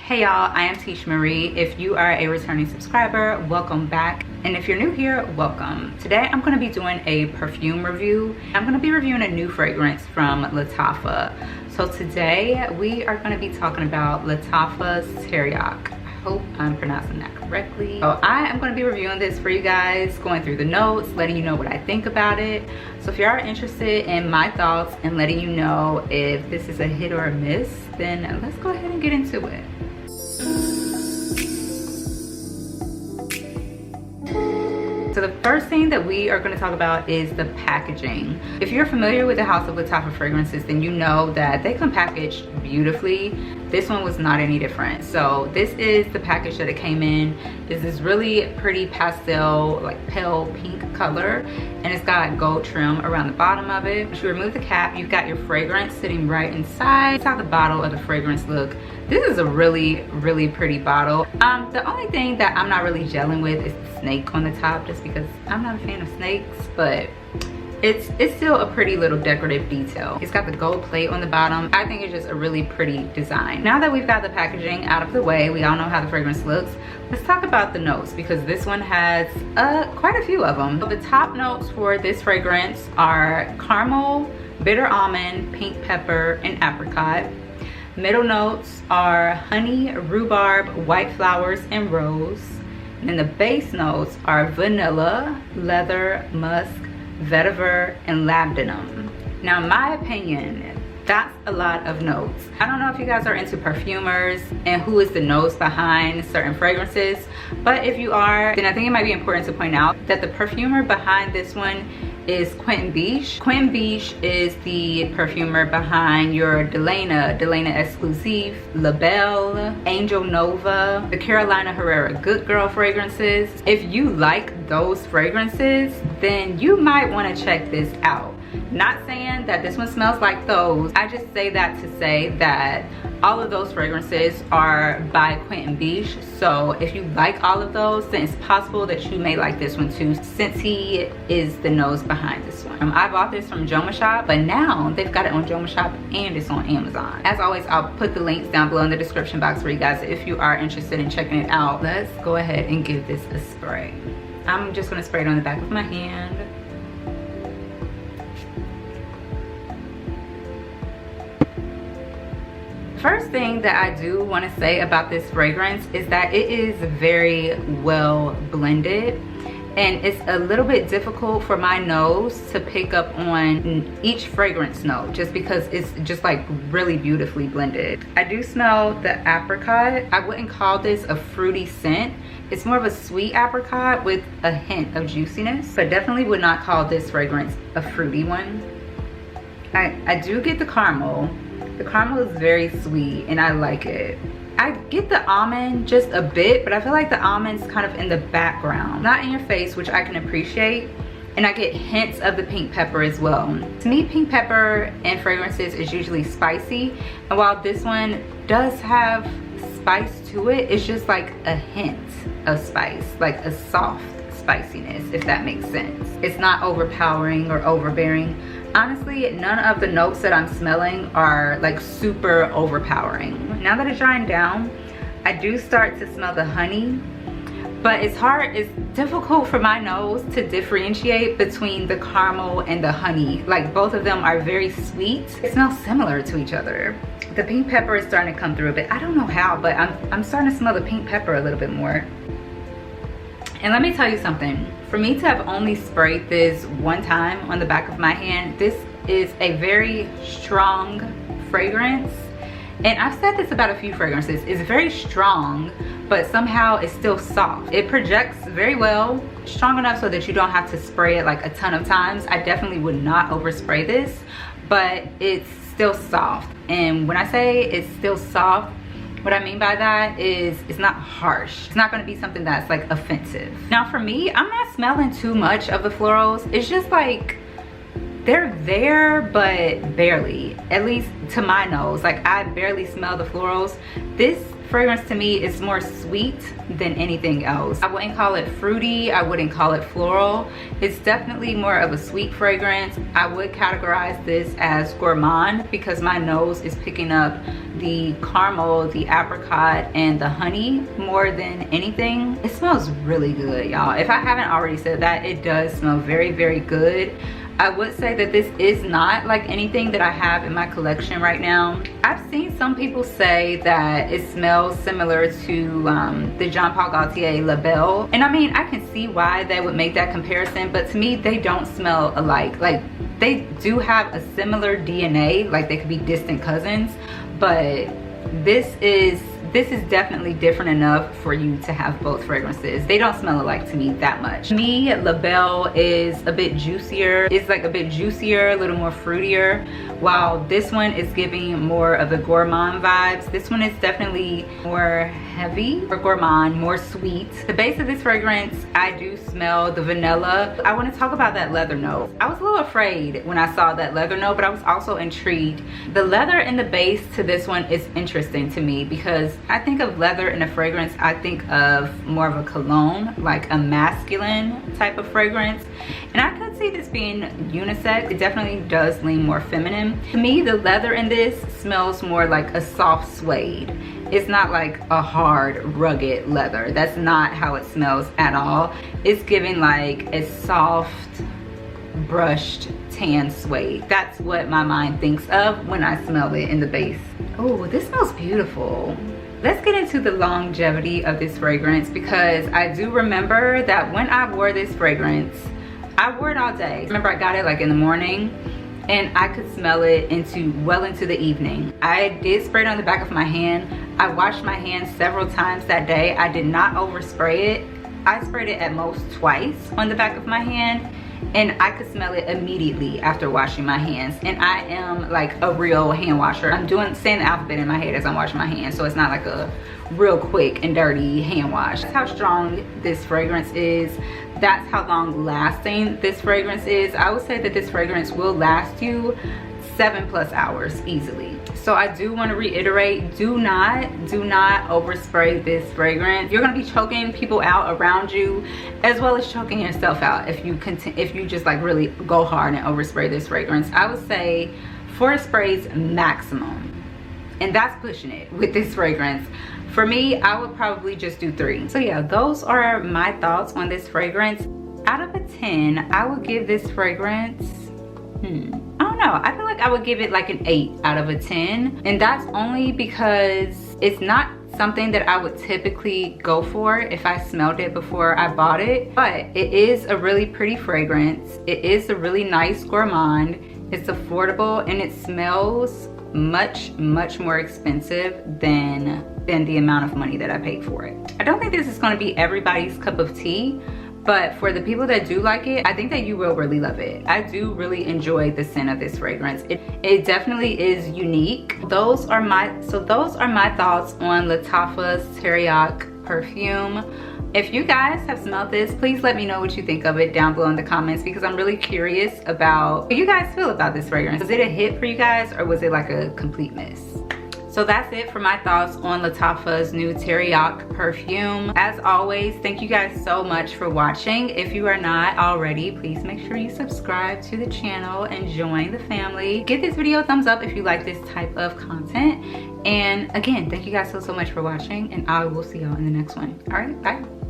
Hey y'all, I am iteshamarie. If you are a returning subscriber, welcome back. And if you're new here, welcome. Today I'm going to be doing a perfume review. I'm going to be reviewing a new fragrance from Lataffa. So today we are going to be talking about Lataffa Teriaq. I hope I'm pronouncing that correctly. So I am going to be reviewing this for you guys, going through the notes, letting you know what I think about it. So if you are interested in my thoughts and letting you know if this is a hit or a miss, then let's go ahead and get into it. So the first thing that we are going to talk about is the packaging. If you're familiar with the House of Lataffa fragrances, then you know that they come packaged beautifully. This one was not any different. So this is the package that it came in. This is really pretty pastel, like pale pink color, and it's got gold trim around the bottom of it. If you remove the cap, you've got your fragrance sitting right inside. That's how the bottle of the fragrance look. This is a really pretty bottle. The only thing that I'm not really gelling with is the snake on the top, just because I'm not a fan of snakes, but it's still a pretty little decorative detail. It's got the gold plate on the bottom. I think it's just a really pretty design. Now that we've got the packaging out of the way, we all know how the fragrance looks. Let's talk about the notes, because this one has quite a few of them. So the top notes for this fragrance are caramel, bitter almond, pink pepper, and apricot. Middle notes are honey, rhubarb, white flowers, and rose. And then the base notes are vanilla, leather, musk, vetiver, and labdanum. Now in my opinion, that's a lot of notes. I don't know if you guys are into perfumers and who is the nose behind certain fragrances, but if you are, then I think it might be important to point out that the perfumer behind this one is Quinton Beach. Quinton Beach is the perfumer behind your Delana Exclusive, La Belle, Angel Nova, the Carolina Herrera Good Girl fragrances. If you like those fragrances, then you might want to check this out. Not saying that this one smells like those. I just say that to say that all of those fragrances are by Quinton Beach. So if you like all of those, then it's possible that you may like this one too, since he is the nose behind this one. I bought this from Jomashop, but now they've got it on Jomashop and it's on Amazon. As always, I'll put the links down below in the description box for you guys if you are interested in checking it out. Let's go ahead and give this a spray. I'm just gonna spray it on the back of my hand. First thing that I do want to say about this fragrance is that it is very well blended, and it's a little bit difficult for my nose to pick up on each fragrance note just because it's just like really beautifully blended. I do smell the apricot. I wouldn't call this a fruity scent. It's more of a sweet apricot with a hint of juiciness, but definitely would not call this fragrance a fruity one. I do get the caramel. The caramel is very sweet and I like it. I get the almond just a bit, but I feel like the almond's kind of in the background, not in your face, which I can appreciate. And I get hints of the pink pepper as well. To me, pink pepper in fragrances is usually spicy, and while this one does have spice to it, it's just like a hint of spice, like a soft spiciness, if that makes sense. It's not overpowering or overbearing. Honestly, none of the notes that I'm smelling are like super overpowering. Now that it's drying down, I do start to smell the honey, but it's difficult for my nose to differentiate between the caramel and the honey. Like both of them are very sweet. They smell similar to each other. The pink pepper is starting to come through a bit. I don't know how, but I'm starting to smell the pink pepper a little bit more. And let me tell you something. For me to have only sprayed this one time on the back of my hand, this is a very strong fragrance. And I've said this about a few fragrances. It's very strong, but somehow it's still soft. It projects very well, strong enough so that you don't have to spray it like a ton of times. I definitely would not overspray this, but it's still soft. And when I say it's still soft, what I mean by that is it's not harsh. It's not gonna be something that's like offensive. Now for me, I'm not smelling too much of the florals. It's just like, they're there, but barely, at least to my nose. Like I barely smell the florals. This fragrance to me is more sweet than anything else. I wouldn't call it fruity, I wouldn't call it floral. It's definitely more of a sweet fragrance. I would categorize this as gourmand because my nose is picking up the caramel, the apricot, and the honey more than anything. It smells really good, y'all. If I haven't already said that, it does smell very, very good. I would say that this is not like anything that I have in my collection right now. I've seen some people say that it smells similar to the Jean Paul Gaultier La Belle. And I mean, I can see why they would make that comparison, but to me, they don't smell alike. Like, they do have a similar DNA, like they could be distant cousins, but this is definitely different enough for you to have both fragrances. They don't smell alike to me that much. To me, La Belle is a bit juicier. It's like a bit juicier, a little more fruitier, while this one is giving more of the gourmand vibes. This one is definitely more heavy or gourmand, more sweet. The base of this fragrance, I do smell the vanilla. I want to talk about that leather note. I was a little afraid when I saw that leather note, but I was also intrigued. The leather in the base to this one is interesting to me because I think of leather in a fragrance, I think of more of a cologne, like a masculine type of fragrance. And I could see this being unisex. It definitely does lean more feminine. To me, the leather in this smells more like a soft suede. It's not like a hard, rugged leather. That's not how it smells at all. It's giving like a soft, brushed tan suede. That's what my mind thinks of when I smell it in the base. Oh, this smells beautiful. Let's get into the longevity of this fragrance, because I do remember that when I wore this fragrance, I wore it all day. Remember, I got it like in the morning and I could smell it well into the evening. I did spray it on the back of my hand. I washed my hands several times that day. I did not overspray it. I sprayed it at most twice on the back of my hand, and I could smell it immediately after washing my hands. And I am like a real hand washer. I'm saying the alphabet in my head as I'm washing my hands, so it's not like a real quick and dirty hand wash. That's how strong this fragrance is. That's how long lasting this fragrance is. I would say that this fragrance will last you 7+ hours easily. So I do want to reiterate, do not overspray this fragrance. You're going to be choking people out around you, as well as choking yourself out if you just like really go hard and overspray this fragrance. I would say 4 sprays maximum, and that's pushing it with this fragrance. For me, I would probably just do 3. So yeah, those are my thoughts on this fragrance. Out of a 10, I would give this fragrance, I don't know, I feel like I would give it like an 8 out of a 10. And that's only because it's not something that I would typically go for if I smelled it before I bought it. But it is a really pretty fragrance. It is a really nice gourmand. It's affordable, and it smells much more expensive than the amount of money that I paid for it. I don't think this is going to be everybody's cup of tea, but for the people that do like it, I think that you will really love it. I do really enjoy the scent of this fragrance. It definitely is unique. Those are my thoughts on Lataffa Teriaq Perfume. If you guys have smelled this, please let me know what you think of it down below in the comments, because I'm really curious about how you guys feel about this fragrance. Was it a hit for you guys, or was it like a complete miss? So that's it for my thoughts on Lataffa's new Teriaq perfume. As always, thank you guys so much for watching. If you are not already, please make sure you subscribe to the channel and join the family. Give this video a thumbs up if you like this type of content. And again, thank you guys so much for watching, and I will see y'all in the next one. All right, bye.